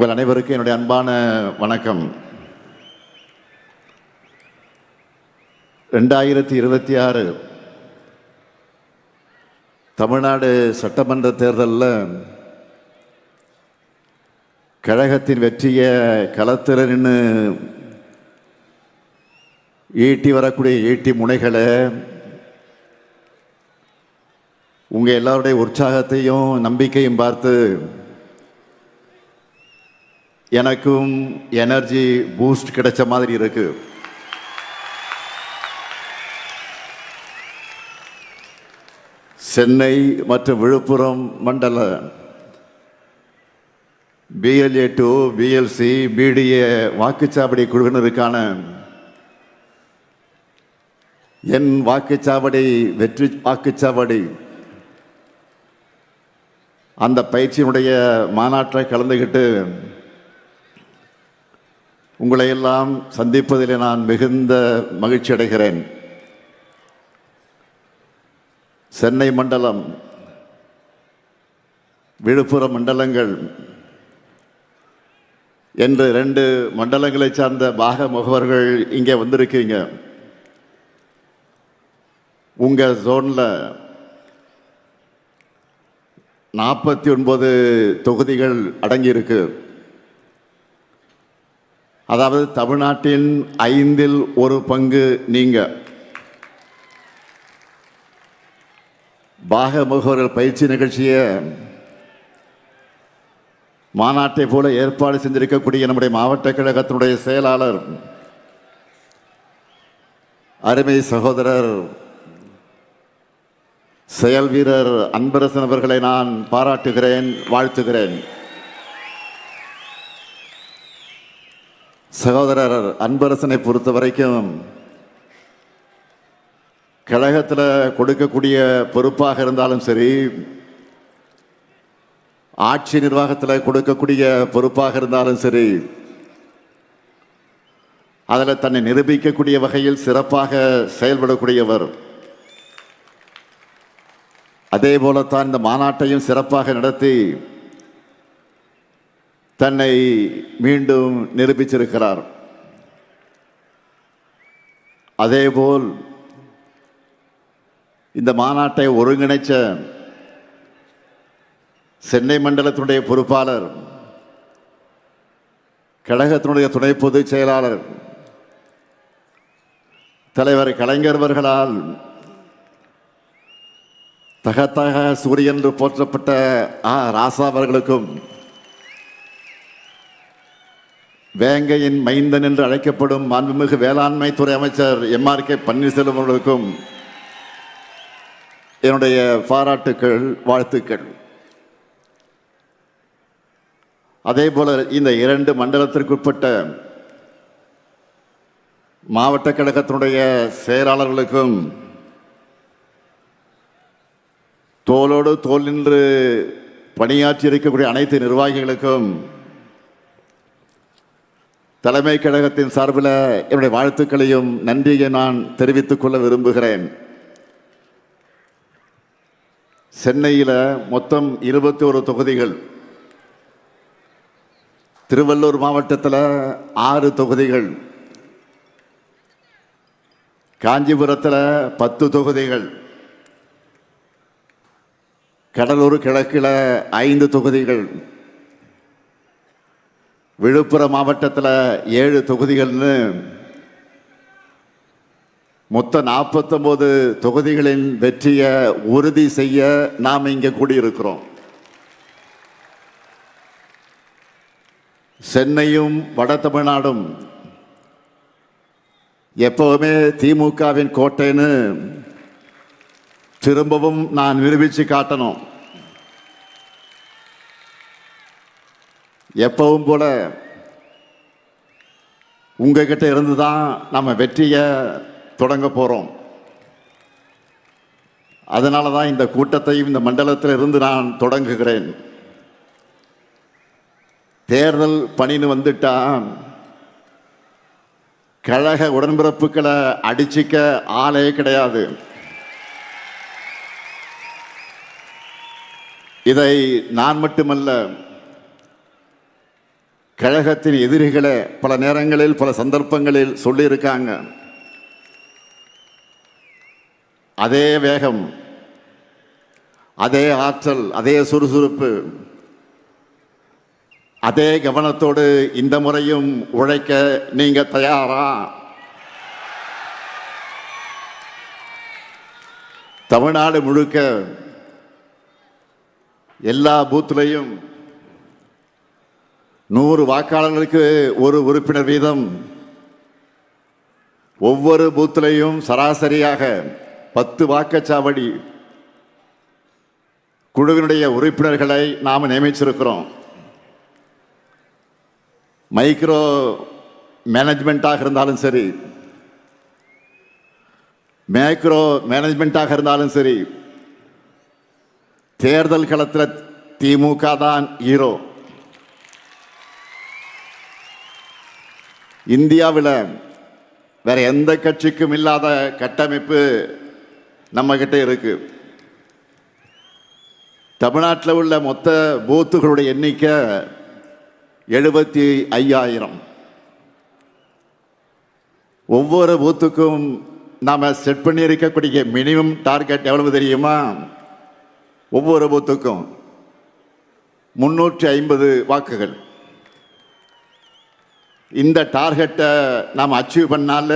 உங்கள் அனைவருக்கும் என்னுடைய அன்பான வணக்கம். 2026 தமிழ்நாடு சட்டமன்ற தேர்தலில் கழகத்தின் வெற்றியை களத்தில் நின்று ஈட்டி வரக்கூடிய ஈட்டி முனைகளை உங்கள் எல்லாருடைய உற்சாகத்தையும் நம்பிக்கையும் பார்த்து எனக்கும் எனர்ஜி பூஸ்ட் கிடைச்ச மாதிரி இருக்கு. சென்னை மற்றும் விழுப்புரம் மண்டல BLA 2 BLC BDA வாக்குச்சாவடி குழுவினருக்கான என் வாக்குச்சாவடி வெற்றி வாக்குச்சாவடி அந்த பயிற்சியினுடைய மாநாட்டை கலந்துக்கிட்டு உங்களை எல்லாம் சந்திப்பதில் நான் மிகுந்த மகிழ்ச்சி அடைகிறேன். சென்னை மண்டலம், விழுப்புரம் மண்டலங்கள் என்று 2 மண்டலங்களை சார்ந்த பாக முகவர்கள் இங்கே வந்திருக்கீங்க. உங்கள் ஜோனில் 49 தொகுதிகள் அடங்கியிருக்கு. அதாவது தமிழ்நாட்டின் 5இல் 1 பங்கு நீங்க. பாக முகவர்கள் பயிற்சி நிகழ்ச்சியை மாநாட்டை போல ஏற்பாடு செஞ்சிருக்கக்கூடிய நம்முடைய மாவட்ட கழகத்தினுடைய செயலாளர் அருமை சகோதரர் செயல் வீரர் அன்பரசன் அவர்களை நான் பாராட்டுகிறேன், வாழ்த்துகிறேன். சகோதரர் அன்பரசனை பொறுத்த வரைக்கும் கழகத்தில் கொடுக்கக்கூடிய பொறுப்பாக இருந்தாலும் சரி, ஆட்சி நிர்வாகத்தில் கொடுக்கக்கூடிய பொறுப்பாக இருந்தாலும் சரி, அதில் தன்னை நிரூபிக்கக்கூடிய வகையில் சிறப்பாக செயல்படக்கூடியவர். அதே போலத்தான் இந்த மாநாட்டையும் சிறப்பாக நடத்தி தன்னை மீண்டும் நிரூபிச்சிருக்கிறார். அதேபோல் இந்த மாநாட்டை ஒருங்கிணைச்ச சென்னை மண்டலத்தினுடைய பொறுப்பாளர், கழகத்தினுடைய துணை பொதுச் செயலாளர் தலைவர் கலைஞர் அவர்களால் தகத்தக சூரியன் என்று போற்றப்பட்ட ராசா அவர்களுக்கும், வேங்கையின் மைந்தன் என்று அழைக்கப்படும் மாண்புமிகு வேளாண்மை துறை அமைச்சர் MRK பன்னீர்செல்வம் அவர்களுக்கும் என்னுடைய பாராட்டுக்கள், வாழ்த்துக்கள். அதே போல இந்த 2 மண்டலத்திற்குட்பட்ட மாவட்ட கழகத்தினுடைய செயலாளர்களுக்கும், தோளோடு தோள் நின்று பணியாற்றி இருக்கக்கூடிய அனைத்து நிர்வாகிகளுக்கும் தலைமை கழகத்தின் சார்பில் என்னுடைய வாழ்த்துக்களையும் நன்றியை நான் தெரிவித்துக் கொள்ள விரும்புகிறேன். சென்னையில் மொத்தம் 21 தொகுதிகள், திருவள்ளூர் மாவட்டத்தில் 6 தொகுதிகள், காஞ்சிபுரத்தில் 10 தொகுதிகள், கடலூர் கிழக்கில் 5 தொகுதிகள், விழுப்புரம் மாவட்டத்தில் 7 தொகுதிகள்னு மொத்தம் 49 தொகுதிகளின் வெற்றியை உறுதி செய்ய நாம் இங்கே கூடியிருக்கிறோம். சென்னையும் வட தமிழ்நாடும் எப்பவுமே திமுகவின் கோட்டைன்னு திரும்பவும் நான் நிரூபித்து காட்டணும். எப்பவும் போல உங்ககிட்ட இருந்து தான் நம்ம வெற்றியை தொடங்க போகிறோம். அதனால தான் இந்த கூட்டத்தையும் இந்த மண்டலத்தில் இருந்து நான் தொடங்குகிறேன். தேர்தல் பணின்னு வந்துட்டா கழக உடன்பிறப்புகளை அடிச்சிக்க ஆளே கிடையாது. இதை நான் மட்டுமல்ல, கழகத்தின் எதிரிகளை பல நேரங்களில் பல சந்தர்ப்பங்களில் சொல்லியிருக்காங்க. அதே வேகம், அதே ஆற்றல், அதே சுறுசுறுப்பு, அதே கவனத்தோடு இந்த முறையும் உழைக்க நீங்க தயாரா? தமிழ்நாடு முழுக்க எல்லா பூத்துலையும் 100 வாக்காளர்களுக்கு ஒரு உறுப்பினர் வீதம், ஒவ்வொரு பூத்திலையும் சராசரியாக 10 வாக்குச்சாவடி குழுவினுடைய உறுப்பினர்களை நாம் நியமிச்சிருக்கிறோம். மைக்ரோ மேனேஜ்மெண்ட்டாக இருந்தாலும் சரி, மேக்ரோ மேனேஜ்மெண்ட்டாக இருந்தாலும் சரி, தேர்தல் களத்தில் திமுக தான் ஹீரோ. இந்தியாவில் வேற எந்த கட்சிக்கும் இல்லாத கட்டமைப்பு நம்ம கிட்ட இருக்கு. தமிழ்நாட்டில் உள்ள மொத்த பூத்துகளுடைய எண்ணிக்கை 75,000. ஒவ்வொரு பூத்துக்கும் நாம் செட் பண்ணி இருக்கக்கூடிய மினிமம் டார்கெட் எவ்வளவு தெரியுமா? ஒவ்வொரு பூத்துக்கும் 350 வாக்குகள். இந்த டார்கெட்டை நாம் அச்சீவ் பண்ணால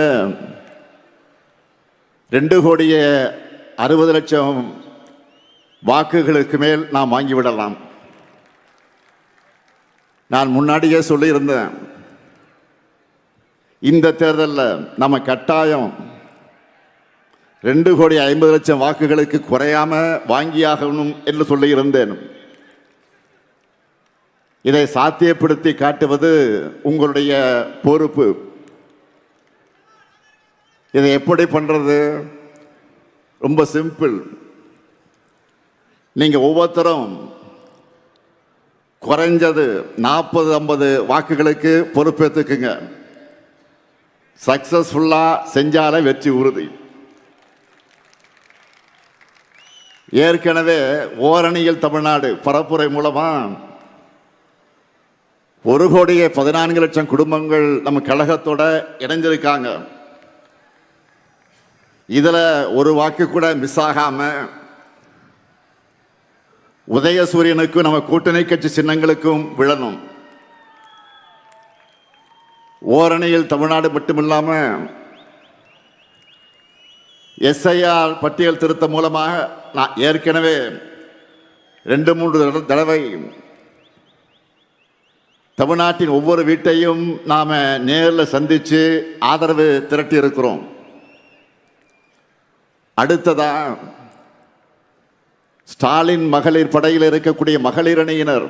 2,60,00,000 வாக்குகளுக்கு மேல் நாம் வாங்கிவிடலாம். நான் முன்னாடியே சொல்லியிருந்தேன், இந்த தேர்தலில் நம்ம கட்டாயம் 2,50,00,000 வாக்குகளுக்கு குறையாம வாங்கியாகணும் என்று சொல்லியிருந்தேன். இதை சாத்தியப்படுத்தி காட்டுவது உங்களுடைய பொறுப்பு. இதை எப்படி பண்றது? ரொம்ப சிம்பிள். நீங்க ஒவ்வொருத்தரும் குறைஞ்சது 40-50 வாக்குகளுக்கு பொறுப்பேற்றுக்குங்க. சக்சஸ்ஃபுல்லா செஞ்சாலே வெற்றி உறுதி. ஏற்கனவே ஓரணியில் தமிழ்நாடு பரப்புரை மூலமா 1,14,00,000 குடும்பங்கள் நம்ம கழகத்தோட இணைஞ்சிருக்காங்க. இதுல ஒரு வாக்கு கூட மிஸ் ஆகாம உதயசூரியனுக்கும் நம்ம கூட்டணி கட்சி சின்னங்களுக்கும் விழணும். ஓரணியில் தமிழ்நாடு மட்டுமில்லாம SIR பட்டியல் திருத்தம் மூலமாக நான் ஏற்கனவே 2-3 தடவை தமிழ்நாட்டின் ஒவ்வொரு வீட்டையும் நாம நேரில் சந்திச்சு ஆதரவு திரட்டி இருக்கிறோம். அடுத்ததா ஸ்டாலின் மகளிர் படையில் இருக்கக்கூடிய மகளிர் அணியினர்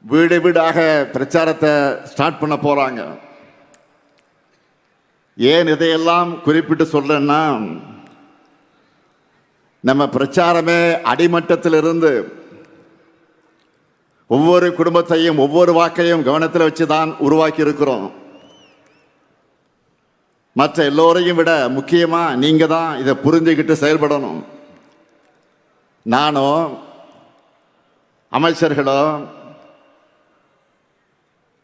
வீடு வீடாக பிரச்சாரத்தை ஸ்டார்ட் பண்ண போறாங்க. ஏன் இதையெல்லாம் குறிப்பிட்டு சொல்றேன்னா, நம்ம பிரச்சாரமே அடிமட்டத்திலிருந்து ஒவ்வொரு குடும்பத்தையும் ஒவ்வொரு வாக்கையும் கவனத்தில் வச்சுதான் உருவாக்கி இருக்கிறோம். மற்ற எல்லோரையும் விட முக்கியமா நீங்க தான் இதை புரிஞ்சுக்கிட்டு செயல்படணும். நானோ அமைச்சர்களோ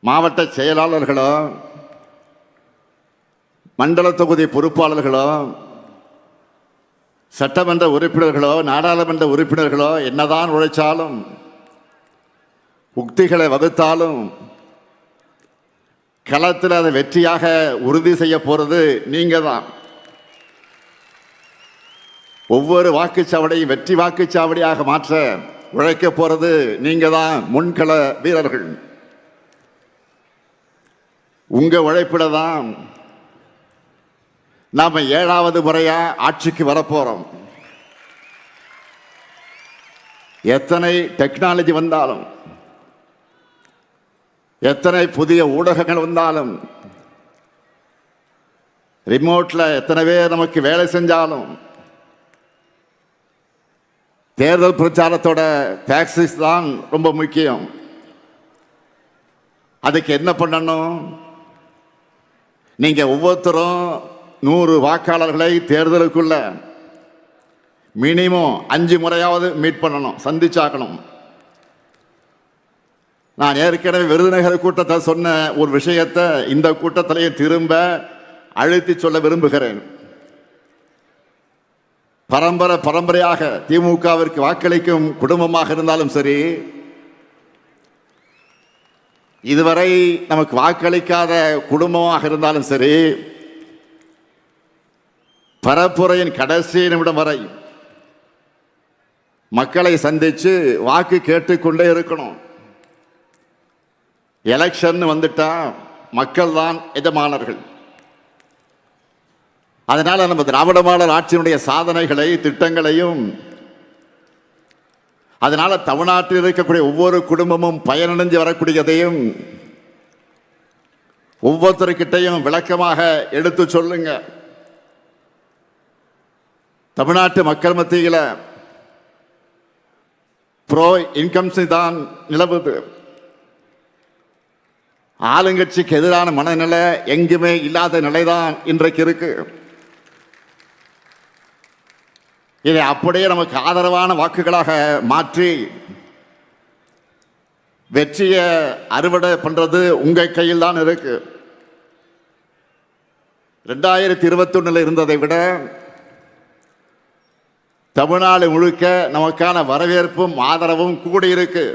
மாவட்ட செயலாளர்களோ மண்டல தொகுதி பொறுப்பாளர்களோ சட்டமன்ற உறுப்பினர்களோ நாடாளுமன்ற உறுப்பினர்களோ என்னதான் உழைச்சாலும் உக்திகளை வகுத்தாலும் களத்தில் அதை வெற்றியாக உறுதி செய்ய போறது நீங்க தான். ஒவ்வொரு வாக்குச்சாவடியும் வெற்றி வாக்குச்சாவடியாக மாற்ற உழைக்க போறது நீங்க தான், முன்கள வீரர்கள். உங்க உழைப்பில தான் நாம 7வது முறையா ஆட்சிக்கு வரப்போறோம். எத்தனை டெக்னாலஜி வந்தாலும், எத்தனை புதிய ஊடகங்கள் வந்தாலும், ரிமோட்ல எத்தனை பேர் நமக்கு வேலை செஞ்சாலும், தேர்தல் பிரச்சாரத்தோட டாக்ஸிஸ் தான் ரொம்ப முக்கியம். அதுக்கு என்ன பண்ணணும்? நீங்க ஒவ்வொருத்தரும் 100 வாக்காளர்களை தேர்தலுக்குள்ள மினிமம் 5 முறையாவது மீட் பண்ணணும், சந்திச்சாக்கணும். நான் ஏற்கனவே விருதுநகர் கூட்டத்தை சொன்ன ஒரு விஷயத்தை இந்த கூட்டத்திலையும் திரும்ப அழுத்தி சொல்ல விரும்புகிறேன். பரம்பரையாக திமுகவிற்கு வாக்களிக்கும் குடும்பமாக இருந்தாலும் சரி, இதுவரை நமக்கு வாக்களிக்காத குடும்பமாக இருந்தாலும் சரி, பரப்புரையின் கடைசி நிமிடம் வரை மக்களை சந்திச்சு வாக்கு கேட்டுக்கொண்டே இருக்கணும். எலெக்ஷன் வந்துட்டா மக்கள் தான் எஜமானர்கள். அதனால நம்ம திராவிட மாடல் ஆட்சியினுடைய சாதனைகளை திட்டங்களையும், அதனால தமிழ்நாட்டில் இருக்கக்கூடிய ஒவ்வொரு குடும்பமும் பயனடைஞ்சு வரக்கூடியதையும் ஒவ்வொருத்தருக்கிட்டையும் விளக்கமாக எடுத்து சொல்லுங்க. தமிழ்நாட்டு மக்கள் மத்தியில் ப்ரோ இன்கம்ஸ் தான் நிலவுது. ஆளுங்கட்சிக்கு எதிரான மனநிலை எங்குமே இல்லாத நிலைதான் இன்றைக்கு இருக்கு. இதை அப்படியே நமக்கு ஆதரவான வாக்குகளாக மாற்றி வெற்றியை அறுவடை பண்றது உங்க கையில் தான் இருக்கு. 2021 இருந்ததை விட தமிழ்நாடு முழுக்க நமக்கான வரவேற்பும் ஆதரவும் கூடியிருக்கு.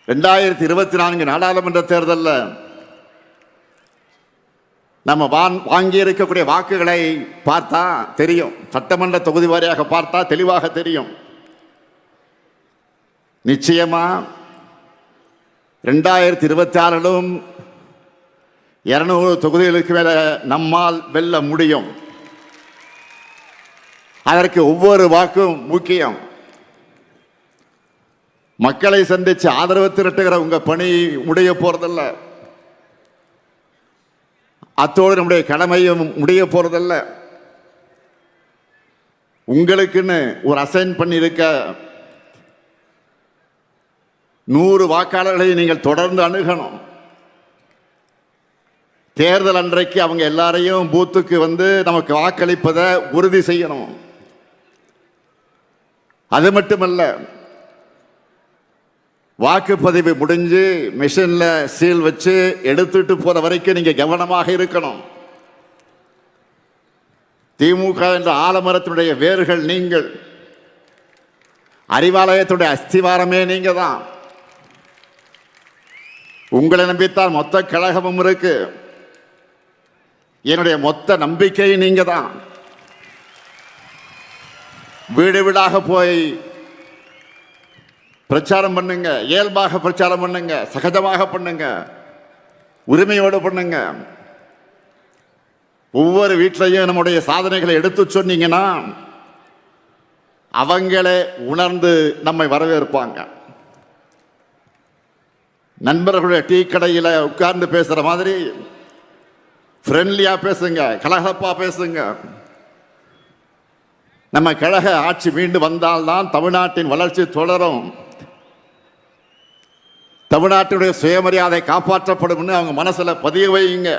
2024 நாடாளுமன்ற தேர்தலில் நம்ம வாங்கி இருக்கக்கூடிய வாக்குகளை பார்த்தா தெரியும். சட்டமன்ற தொகுதி வாரியாக பார்த்தா தெளிவாக தெரியும். நிச்சயமா 2026 200 தொகுதிகளுக்கு மேல நம்மால் வெல்ல முடியும். அதற்கு ஒவ்வொரு வாக்கும் முக்கியம். மக்களை சந்திச்சு ஆதரவு திரட்டுகிற உங்க பணி முடிய போறதில்ல. அத்தோடு நம்முடைய கடமையும் முடிய போறதில்ல. உங்களுக்குன்னு ஒரு அசைன் பண்ணியிருக்க 100 வாக்காளர்களை நீங்கள் தொடர்ந்து அணுகணும். தேர்தல் அன்றைக்கு அவங்க எல்லாரையும் பூத்துக்கு வந்து நமக்கு வாக்களிப்பதை உறுதி செய்யணும். அது மட்டுமல்ல, வாக்குப்பதிவு முடிஞ்சு மிஷின்ல சீல் வச்சு எடுத்துட்டு போற வரைக்கும் நீங்க கவனமாக இருக்கணும். திமுக என்ற ஆலமரத்தினுடைய வேர்கள் நீங்கள், அறிவாலயத்துடைய அஸ்திவாரமே நீங்க தான். உங்களை நம்பித்தான் மொத்த கழகமும் இருக்கு. என்னுடைய மொத்த நம்பிக்கை நீங்க தான். வீடு வீடாக போய் பிரச்சாரம் பண்ணுங்க, இயல்பாக பிரச்சாரம் பண்ணுங்க, சகஜமாக பண்ணுங்க, உரிமையோடு பண்ணுங்க. ஒவ்வொரு வீட்டிலையும் நம்முடைய சாதனைகளை எடுத்து சொன்னீங்கன்னா அவங்களே உணர்ந்து நம்மை வரவேற்பாங்க. நண்பர்களுடைய டீ கடையில் உட்கார்ந்து பேசுற மாதிரி ஃப்ரெண்ட்லியா பேசுங்க, கலகலப்பா பேசுங்க. நம்ம கழக ஆட்சி மீண்டும் வந்தால்தான் தமிழ்நாட்டின் வளர்ச்சி தொடரும். தமிழ்நாட்டுடைய சுயமரியாதை காப்பாற்றப்படும் அவங்க மனசுல பதிய வையுங்க.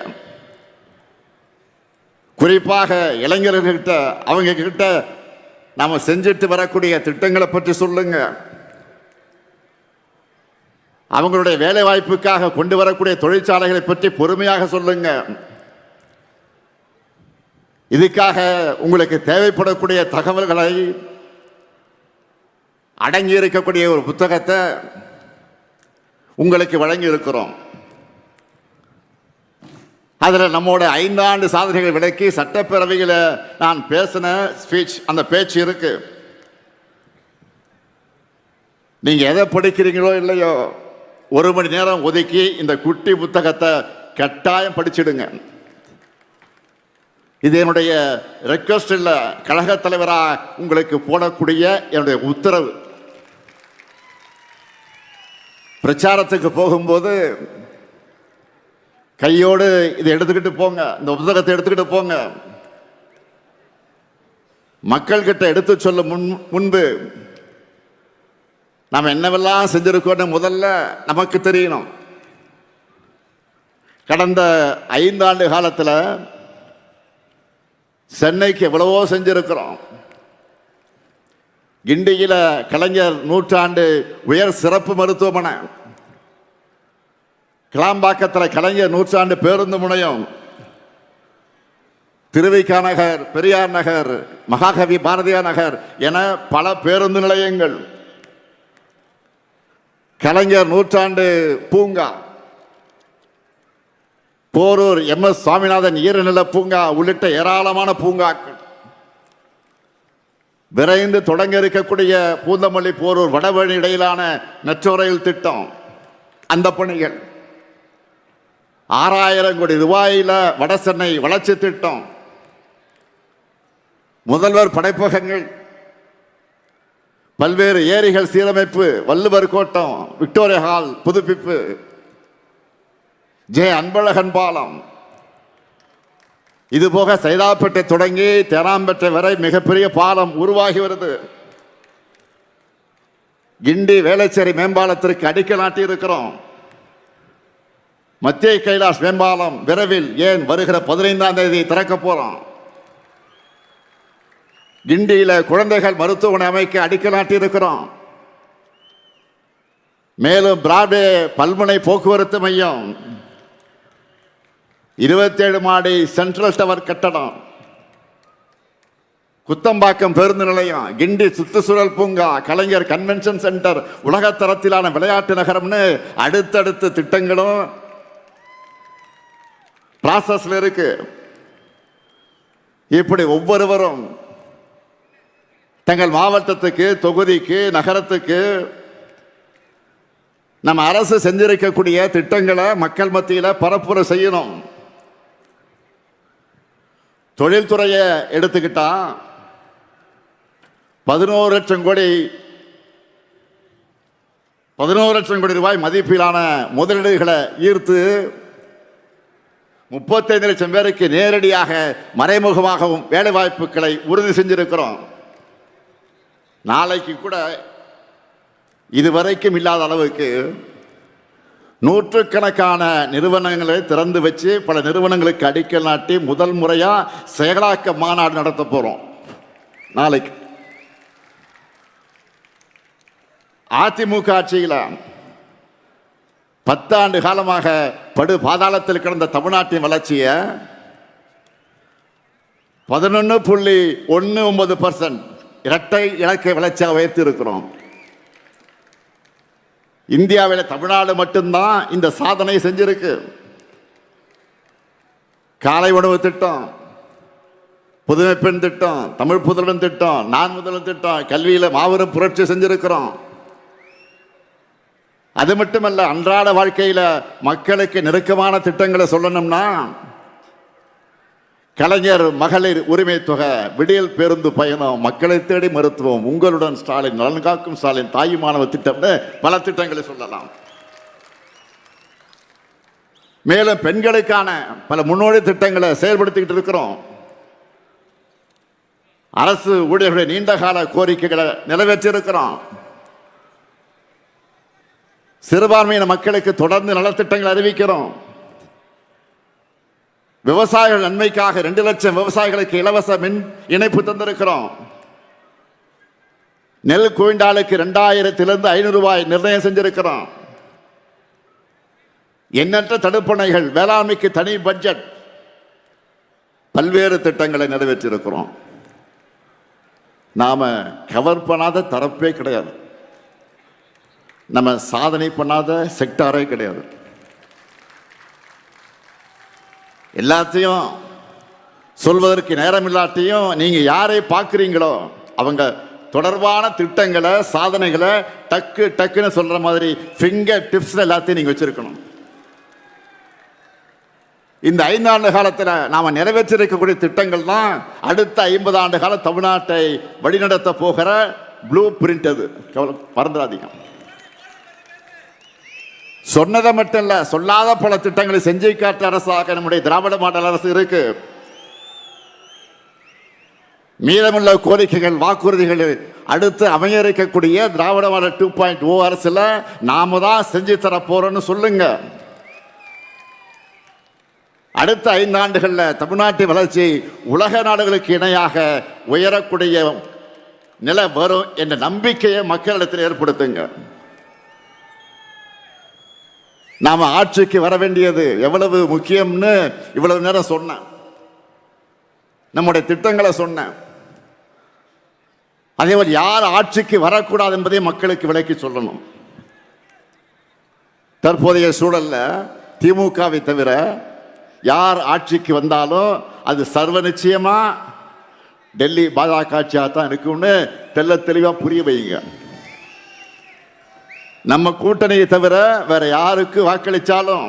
குறிப்பாக இளைஞர்கள்கிட்ட, அவங்க கிட்ட நாம செஞ்சுட்டு வரக்கூடிய திட்டங்களை பற்றி சொல்லுங்க. அவங்களுடைய வேலை வாய்ப்புக்காக கொண்டு வரக்கூடிய தொழிற்சாலைகளை பற்றி பொறுமையாக சொல்லுங்க. இதுக்காக உங்களுக்கு தேவைப்படக்கூடிய தகவல்களை அடங்கி இருக்கக்கூடிய ஒரு புத்தகத்தை உங்களுக்கு வழங்கி இருக்கிறோம். அதில் நம்மோட 5 ஆண்டு சாதனைகளை விளக்கி சட்டப்பேரவையில் நான் பேசின ஸ்பீச், அந்த பேச்சு இருக்கு. நீங்க எதை படிக்கிறீங்களோ இல்லையோ 1 மணி நேரம் ஒதுக்கி இந்த குட்டி புத்தகத்தை கட்டாயம் படிச்சிடுங்க. இது என்னுடைய ரெக்வஸ்ட் இல்லை, கழக தலைவராக உங்களுக்கு போடக்கூடிய என்னுடைய உத்தரவு. பிரச்சாரத்துக்கு போகும்போது கையோடு இதை எடுத்துக்கிட்டு போங்க, இந்த புத்தகத்தை எடுத்துக்கிட்டு போங்க. மக்கள்கிட்ட எடுத்து சொல்ல முன்பு நாம் என்னவெல்லாம் செஞ்சிருக்கோம் முதல்ல நமக்கு தெரியணும். கடந்த 5 ஆண்டு காலத்தில் சென்னைக்கு எவ்வளவோ செஞ்சிருக்கிறோம். கிண்டியில கலைஞர் நூற்றாண்டு உயர் சிறப்பு மருத்துவமனை, கிளாம்பாக்கத்தில் கலைஞர் நூற்றாண்டு பேருந்து முனையம், திருவிக நகர், பெரியார் நகர், மகாகவி பாரதியார் நகர் என பல பேருந்து நிலையங்கள், கலைஞர் நூற்றாண்டு பூங்கா, போரூர் MS சுவாமிநாதன் ஈரநில பூங்கா உள்ளிட்ட ஏராளமான பூங்காக்கள், விரைந்து தொடங்க இருக்கக்கூடிய பூந்தமல்லி போரூர் வடவழி இடையிலான மெட்ரோ ரயில் திட்டம், அந்த பணிகள், 6000 கோடி ரூபாயில வட சென்னை வளர்ச்சி திட்டம், முதல்வர் படைப்பகங்கள், பல்வேறு ஏரிகள் சீரமைப்பு, வள்ளுவர் கோட்டம், விக்டோரியா ஹால் புதுப்பிப்பு, அன்பழகன் பாலம், இதுபோக சைதாப்பேட்டை தொடங்கி தேனாம்பேட்டை வரை மிகப்பெரிய பாலம் உருவாகி வருது. கிண்டி வேளச்சேரி மேம்பாலத்திற்கு அடிக்கல் நாட்டி இருக்கிறோம். மத்திய கைலாஷ் மேம்பாலம் விரைவில், ஏன் வருகிற 15ஆம் தேதி திறக்க போறோம். கிண்டியில குழந்தைகள் மருத்துவமனை அமைக்க அடிக்கல் நாட்டி இருக்கிறோம். மேலும் பிராட்வே பல்முனை போக்குவரத்து மையம், 27 மாடி சென்ட்ரல் டவர் கட்டடம், குத்தம்பாக்கம் பேருந்து நிலையம், கிண்டி சுற்றுச்சூழல் பூங்கா, கலைஞர் கன்வென்ஷன் சென்டர், உலகத்தரத்திலான விளையாட்டு நகரம்னு அடுத்தடுத்த திட்டங்களும் ப்ராசஸ்ல இருக்கு. இப்படி ஒவ்வொருவரும் தங்கள் மாவட்டத்துக்கு, தொகுதிக்கு, நகரத்துக்கு நம்ம அரசு செஞ்சிருக்கக்கூடிய திட்டங்களை மக்கள் மத்தியில் பரப்புரை செய்யணும். தொழில்துறையை எடுத்துக்கிட்டா 11 லட்சம் கோடி ரூபாய் மதிப்பிலான முதலீடுகளை ஈர்த்து 35 லட்சம் பேருக்கு நேரடியாக மறைமுகமாகவும் வேலை வாய்ப்புகளை உறுதி செஞ்சிருக்கிறோம். நாளைக்கு கூட இதுவரைக்கும் இல்லாத அளவுக்கு நூற்றுக்கணக்கான நிறுவனங்களை திறந்து வச்சு பல நிறுவனங்களுக்கு அடிக்கல் நாட்டி முதல் முறையா செயலாக்க மாநாடு நடத்த போறோம். நாளைக்கு அதிமுக ஆட்சியில் 10 ஆண்டு காலமாக படு பாதாளத்தில் கிடந்த தமிழ்நாட்டின் வளர்ச்சியை 11.19% இரட்டை இலக்கை வளர்ச்சியாக உயர்த்தி இருக்கிறோம். இந்தியாவில் தமிழ்நாடு மட்டும்தான் இந்த சாதனை செஞ்சிருக்கு. காலை உணவு திட்டம், புதுமை பெண் திட்டம், தமிழ் புதல்வன் திட்டம், நான் முதல்வன் திட்டம், கல்வியில் மாபெரும் புரட்சி செஞ்சிருக்கிறோம். அது மட்டுமல்ல, அன்றாட வாழ்க்கையில் மக்களுக்கு நெருக்கமான திட்டங்களை சொல்லணும்னா கலைஞர் மகளிர் உரிமை தொகை, விடியல் பேருந்து பயணம், மக்களை தேடி மருத்துவம், உங்களுடன் ஸ்டாலின், நலன் காக்கும் ஸ்டாலின், தாய் மாணவ திட்டம்னு பல திட்டங்களை சொல்லலாம். மேலும் பெண்களுக்கான பல முன்னோடி திட்டங்களை செயல்படுத்திக்கிட்டு இருக்கிறோம். அரசு ஊழியர்களுடைய நீண்டகால கோரிக்கைகளை நிறைவேற்றியிருக்கிறோம். சிறுபான்மையின மக்களுக்கு தொடர்ந்து நலத்திட்டங்களை அறிவிக்கிறோம். விவசாயிகள் நன்மைக்காக 2 லட்சம் விவசாயிகளுக்கு இலவச மின் இணைப்பு தந்திருக்கிறோம். நெல் குவிண்டாலுக்கு 2000 500 ரூபாய் நிர்ணயம் செஞ்சிருக்கிறோம். எண்ணற்ற தடுப்பணைகள், வேளாண்மைக்கு தனி பட்ஜெட், பல்வேறு திட்டங்களை நிறைவேற்றியிருக்கிறோம். நாம கவர் பண்ணாத தரப்பே கிடையாது. நம்ம சாதனை பண்ணாத செக்டாரே கிடையாது. எல்லாத்தையும் சொல்வதற்கு நேரம் இல்லாட்டியும் நீங்க யாரை பார்க்குறீங்களோ அவங்க தொடர்பான திட்டங்களை, சாதனைகளை டக்கு டக்குன்னு சொல்ற மாதிரி ஃபிங்கர் டிப்ஸ் எல்லாத்தையும் நீங்க வச்சிருக்கணும். இந்த 5 ஆண்டு காலத்தில் நாம நிறைவேற்றிருக்கக்கூடிய திட்டங்கள் தான் அடுத்த 50 ஆண்டு கால தமிழ்நாட்டை வழிநடத்த போகிற ப்ளூ பிரிண்ட். அது மறந்துடாதீங்க. சொன்னதை மட்டும் இல்ல, சொல்லாத பல திட்டங்களை செஞ்சு காட்ட அரசாக நம்முடைய திராவிட மாடல் அரசு இருக்கு. மீதமுள்ள கோரிக்கைகள், வாக்குறுதிகள் அடுத்து அமைய இருக்கக்கூடிய திராவிட மாடல் 2.0 அரசுல நாம தான் செஞ்சு தர போறோம்னு சொல்லுங்க. அடுத்த 5 ஆண்டுகள்ல தமிழ்நாட்டின் வளர்ச்சி உலக நாடுகளுக்கு இணையாக உயரக்கூடிய நிலை வரும் என்ற நம்பிக்கையை மக்களிடத்தில் ஏற்படுத்துங்க. நாம ஆட்சிக்கு வர வேண்டியது எவ்வளவு முக்கியம்னு இவ்வளவு நேரம் சொன்னேன். நம்முடைய திட்டங்களை சொன்னேன். அதேபோல் யார் ஆட்சிக்கு வரக்கூடாது என்பதை மக்களுக்கு விளக்கி சொல்லணும். தற்போதைய சூழல்ல திமுகவை தவிர யார் ஆட்சிக்கு வந்தாலும் அது சர்வ நிச்சயமா டெல்லி பாஜக ஆட்சியாக தான் இருக்கும்னு தெல்ல தெளிவா புரிய வைங்க. நம்ம கூட்டணியை தவிர வேற யாருக்கு வாக்களிச்சாலும்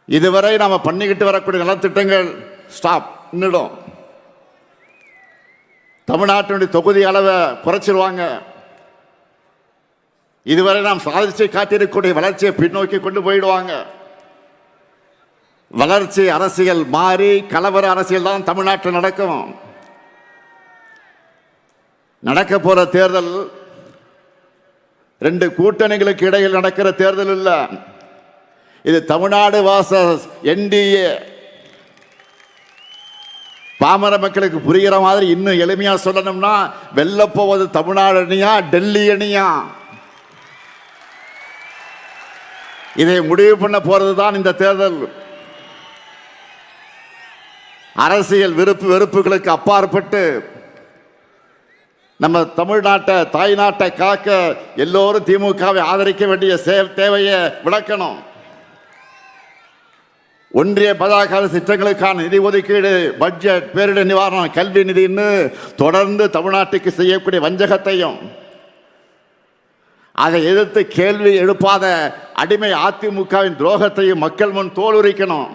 இதுவரை நாம பண்ணிக்கிட்டு வரக்கூடிய நலத்திட்டங்கள் ஸ்டாப் நின்னுடும். தமிழ்நாட்டினுடைய தொகுதி அளவை குறைச்சிருவாங்க. இதுவரை நாம் சாதிச்சு காட்டியிருக்கக்கூடிய வளர்ச்சியை பின்னோக்கி கொண்டு போயிடுவாங்க. வளர்ச்சி அரசியல் மாறி கலவர அரசியல் தான் தமிழ்நாட்டில் நடக்கும். நடக்க போற தேர்தல் ரெண்டு கூட்டணிகளுக்கு இடையில் நடக்கிற தேர்தல் இல்ல. இது தமிழ்நாடு வாசஸ் என்டிஏ. பாமர மக்களுக்கு புரிகிற மாதிரி இன்னும் எளிமையா சொல்லணும்னா வெல்ல போவது தமிழ்நாடு அணியா டெல்லி அணியா, இதை முடிவு பண்ண போறதுதான் இந்த தேர்தல். அரசியல் விருப்பு வெறுப்புகளுக்கு அப்பாற்பட்டு நம்ம தமிழ்நாட்டை தாய் நாட்டை காக்க எல்லோரும் திமுகவை ஆதரிக்க வேண்டிய தேவையை விளக்கணும். ஒன்றிய பாஜக திட்டங்களுக்கான நிதி ஒதுக்கீடு, பட்ஜெட், பேரிடர் நிவாரணம், கல்வி நிதின்னு தொடர்ந்து தமிழ்நாட்டுக்கு செய்யக்கூடிய வஞ்சகத்தையும் அதை எதிர்த்து கேள்வி எழுப்பாத அடிமை அதிமுகவின் துரோகத்தையும் மக்கள் முன் தோலுரிக்கணும்.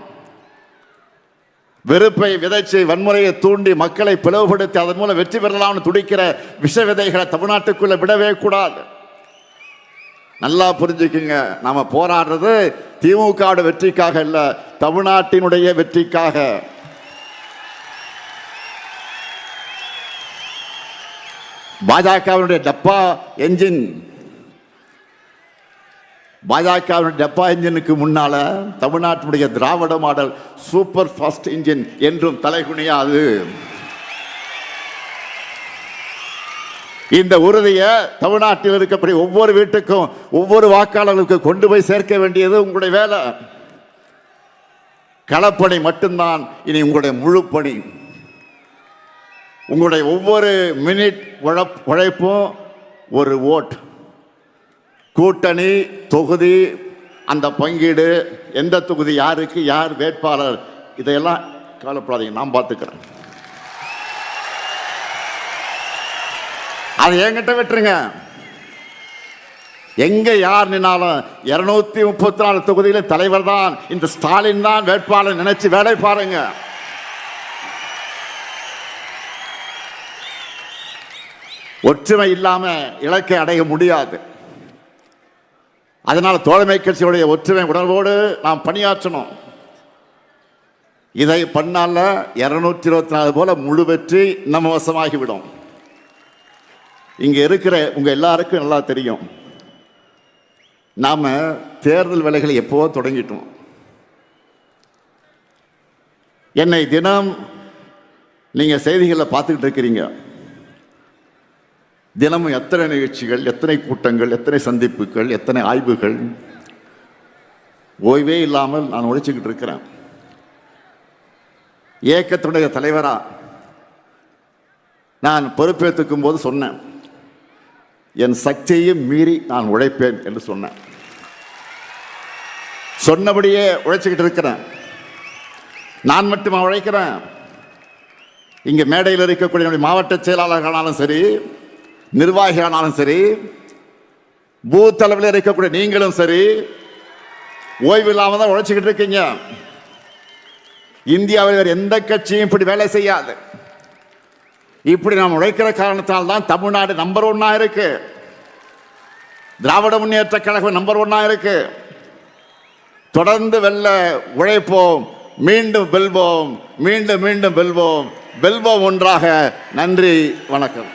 வெறுப்பை விதைச்சு வன்முறையை தூண்டி மக்களை பிளவுபடுத்தி அதன் மூலம் வெற்றி பெறலாம்னு துடிக்கிற விஷ விதைகளை தமிழ்நாட்டுக்குள்ள விடவே கூடாது. நல்லா புரிஞ்சுக்குங்க, நாம போராடுறது திமுக வெற்றிக்காக இல்ல, தமிழ்நாட்டினுடைய வெற்றிக்காக. பாஜகவினுடைய டப்பா என்ஜின், பாஜகவின் டப்பா என்ஜினுக்கு முன்னால தமிழ்நாட்டினுடைய திராவிட மாடல் சூப்பர் ஃபாஸ்ட் இன்ஜின் என்றும் தலைகுனியாது. இந்த உறுதியை தமிழ்நாட்டில் இருக்கக்கூடிய ஒவ்வொரு வீட்டுக்கும் ஒவ்வொரு வாக்காளர்களுக்கு கொண்டு போய் சேர்க்க வேண்டியது உங்களுடைய வேலை. களப்பணி மட்டும்தான் இனி உங்களுடைய முழு பணி. உங்களுடைய ஒவ்வொரு மினிட் உழைப்பும் ஒரு ஓட். கூட்டணி, தொகுதி, அந்த பங்கீடு, எந்த தொகுதி யாருக்கு யார் வேட்பாளர், இதையெல்லாம் கவலைப்படாதீங்க, நான் பார்த்துக்கிறேன். அதை என்கிட்ட விட்டுருங்க. எங்க யார் நின்னாலும் 234 தொகுதியில தலைவர் தான் இந்த ஸ்டாலின் தான் வேட்பாளர் நினைச்சு வேலை பாருங்க. ஒற்றுமை இல்லாம இலக்கை அடைய முடியாது. அதனால தோழமை கட்சியுடைய ஒற்றுமை உணர்வோடு நாம் பணியாற்றணும். இதை பண்ணால 224 போல முழு வெற்றி நம்ம வசமாகிவிடும். இங்க இருக்கிற உங்க எல்லாருக்கும் நல்லா தெரியும், நாம தேர்தல் வேலைகளை எப்போ தொடங்கிட்டோம். என்னை தினம் நீங்க செய்திகளில் பார்த்துக்கிட்டு இருக்கிறீங்க. தினமும் எத்தனை நிகழ்ச்சிகள், எத்தனை கூட்டங்கள், எத்தனை சந்திப்புகள், எத்தனை ஆய்வுகள், ஓய்வே இல்லாமல் நான் உழைச்சிக்கிட்டு இருக்கிறேன். இயக்கத்துடைய தலைவரா நான் பொறுப்பேற்றுக்கும் போது சொன்னேன், என் சக்தியையும் மீறி நான் உழைப்பேன் என்று சொன்னேன். சொன்னபடியே உழைச்சிக்கிட்டு இருக்கிறேன். நான் மட்டுமா உழைக்கிறேன்? இங்க மேடையில் இருக்கக்கூடிய மாவட்ட செயலாளர்களானாலும் சரி, நிர்வாகிகளானாலும் சரி, பூத் அளவில் இருக்கக்கூடிய நீங்களும் சரி, ஓய்வு இல்லாம தான் உழைச்சிக்கிட்டு இருக்கீங்க. இந்தியாவில் வேறு எந்த கட்சியும் இப்படி வேலை செய்யாது. இப்படி நாம் உழைக்கிற காரணத்தால் தான் தமிழ்நாடு நம்பர் 1 இருக்கு. திராவிட முன்னேற்ற கழகம் நம்பர் 1 இருக்கு. தொடர்ந்து வெல்ல உழைப்போம், மீண்டும் வெல்வோம், மீண்டும் மீண்டும் வெல்வோம், வெல்வோம் ஒன்றாக. நன்றி, வணக்கம்.